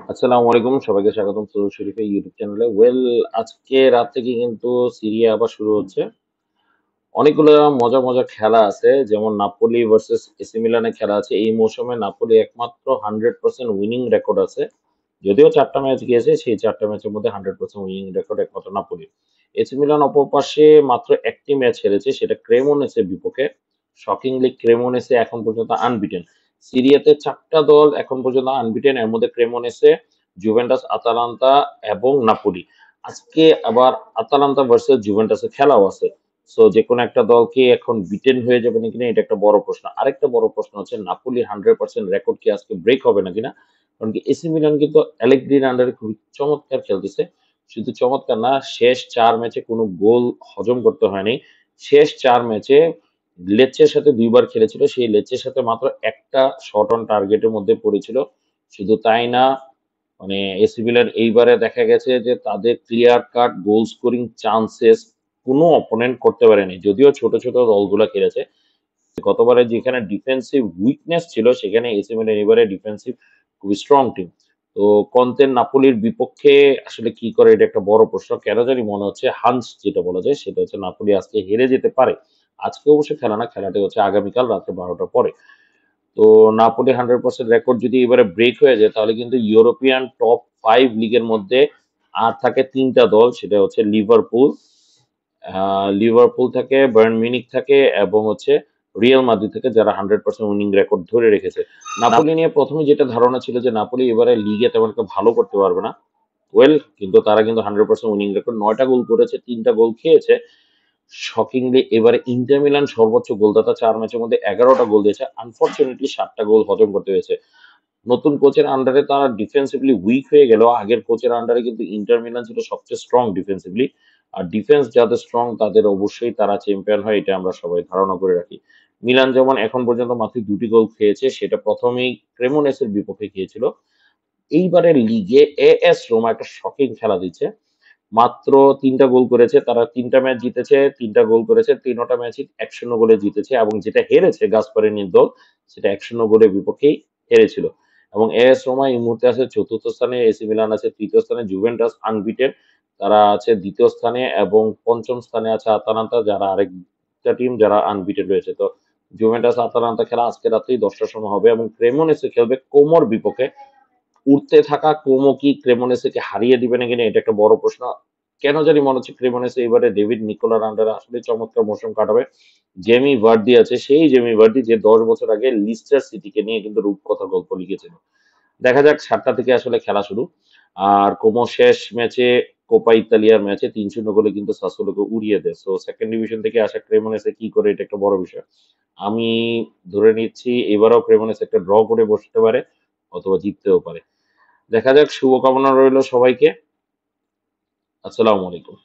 আসসালামু আলাইকুম, সবাইকে স্বাগতম সুরজ শরীফের ইউটিউব চ্যানেলে। আজকে রাত থেকে কিন্তু সিরিয়া আবার শুরু হচ্ছে। অনেকগুলো মজার মজার খেলা আছে, যেমন নাপোলি ভার্সেস এসি মিলানের খেলা আছে। এই মৌসুমে নাপোলি একমাত্র 100% উইনিং রেকর্ড আছে। যদিও 4টা ম্যাচ গিয়েছে, সেই 4টা ম্যাচের মধ্যে 100% উইনিং রেকর্ড একমাত্র নাপোলি। এসি মিলান অপর পাশে মাত্র একটি ম্যাচ হেরেছে, সেটা ক্রেমোনেসের বিপক্ষে। শকিংলি ক্রেমোনেসে এখন পর্যন্ত আনবিটেন। সিরিয়াতে 4টা দল এখন পর্যন্ত আনবিটেন, এর মধ্যে ক্রেমোনেসে, জুভেন্টাস, আতালান্তা এবং নাপোলি। আজকে আবার আতালান্তা ভার্সেস জুভেন্টাসের খেলাও আছে। সো যে কোনো একটা দলকে এখন বিটেন হয়ে যাবে নাকি না, এটা একটা বড় প্রশ্ন। আরেকটা বড় প্রশ্ন হচ্ছে নাপোলির 100% রেকর্ড কি আজকে ব্রেক হবে নাকি না। কারণ কি এসি মিলান কিন্তু অ্যালেগ্রির আন্ডারে খুবই চমৎকার খেলতেছে। শুধু চমৎকার না, শেষ 4 ম্যাচে কোনো গোল হজম করতে হয়নি। শেষ 4 ম্যাচে লেচ্চের সাথে 2বার খেলেছিল, সেই লেচ্চের সাথে মাত্র একটা শট অন টার্গেটের মধ্যে পড়েছিল। শুধু তাই না, মানে এসি মিলান এইবারে দেখা গেছে যে তাদের clear cut goal scoring chances কোনো অপোনেন্ট করতে পারেনি, যদিও ছোট ছোট দলগুলো খেলেছে। গতবারে যেখানে ডিফেন্সিভ উইকনেস ছিল, সেখানে এসি মিলান এবারে ডিফেন্সিভ খুবই স্ট্রং টিম। তো কন্তের নাপোলির বিপক্ষে আসলে কি করে, এটা একটা বড় প্রশ্ন। কেন জানি মনে হচ্ছে হান্স যেটা বলা যায় সেটা হচ্ছে নাপোলি আজকে হেরে যেতে পারে। আজকে অবশ্য খেলা না, খেলাটা হচ্ছে আগামীকাল রাত্রে 12টার পরে। তো নাপোলি 100% রেকর্ড যদি এবারে ব্রেক হয়ে যায়, তাহলে কিন্তু ইউরোপিয়ান টপ 5 লিগের মধ্যে আর থাকে 3টা দল, সেটা হচ্ছে লিভারপুল থাকে, বায়ার্ন মিউনিখ থাকে এবং হচ্ছে রিয়াল মাদ্রিদ থেকে, যারা 100% উইনিং রেকর্ড ধরে রেখেছে। নাপোলি নিয়ে প্রথমে যেটা ধারণা ছিল যে নাপোলি এবারে লিগে তেমন একটা ভালো করতে পারবে না। কিন্তু তারা কিন্তু 100% উইনিং রেকর্ড, 9টা গোল করেছে, 3টা গোল খেয়েছে। শকিংলি এবারে ইন্টার মিলান সর্বোচ্চ গোলদাতা, 4 ম্যাচের মধ্যে 11টা গোল দিয়েছে। আনফরচুনেটলি 7টা গোল হজম করতে হয়েছে। নতুন কোচের আন্ডারে তারা ডিফেন্সিভলি উইক হয়ে গেল, আগের কোচের আন্ডারে কিন্তু ইন্টার মিলান ছিল সবচেয়ে স্ট্রং ডিফেন্সিভলি। আর ডিফেন্স যাদের স্ট্রং তাদের অবশ্যই তারা চ্যাম্পিয়ন হয়, এটা আমরা সবাই ধারণা করে রাখি। মিলান যেমন এখন পর্যন্ত মাত্র 2টি গোল খেয়েছে, সেটা প্রথমেই ক্রেমোনেসের বিপক্ষে খেয়েছিল। এইবারের লিগে এএস রোমা একটা শকিং খেলা দিচ্ছে। মাত্র 3টা গোল করেছে, তারা 3টা ম্যাচ জিতেছে, 3টা গোল করেছে, 3টা ম্যাচই 1-0 গোলে জিতেছে, এবং যেটা হেরেছে গাসপারিনির দল, সেটা 1-0 গোলের বিপক্ষেই হেরেছিল। এবং এএস রোমা এই মুহূর্তে আছে 4র্থ স্থানে, এসি মিলান আছে 3য় স্থানে, জুভেন্টাস আনবিটেন, তারা আছে 2য় স্থানে, এবং 5ম স্থানে আছে আতালান্তা, যারা আরেকটা টিম যারা আনবিটেন রয়েছে। তো জুভেন্টাস আতালান্তা খেলা আজকে রাত্রেই 10টার সময় হবে, এবং ক্রেমোনেসে খেলবে কোমোর বিপক্ষে। উঠতে থাকা কোমো কি ক্রেমোনেসকে হারিয়ে দিবে নাকি না, এটা একটা বড় প্রশ্ন। কেন জানি মনে হচ্ছে ক্রেমোনেসে এবারে ডেভিড নিকোলার আন্ডারে আসলে চমৎকার মৌসুম কাটাবে। জেমি ভার্ডি আছে, সেই জেমি ভার্ডি যে 10 বছর আগে লিস্টার সিটিকে নিয়ে কিন্তু রূপকথার গল্প লিখেছিল। দেখা যাক 7টা থেকে আসলে খেলা শুরু। আর কোমো শেষ ম্যাচে, কোপা ইতালিয়ার ম্যাচে 3-0 গোলে কিন্তু সাসুলোকে উড়িয়ে দেয়। সো সেকেন্ড ডিভিশন থেকে আসা ক্রেমোনেসে কি করে, এটা একটা বড় বিষয়। আমি ধরে নিচ্ছি এবারও ক্রেমোনেস একটা ড্র করে বসতে পারে, অথবা জিততেও পারে। দেখা যাক, শুভকামনা রইল সবাইকে। আসসালামু আলাইকুম।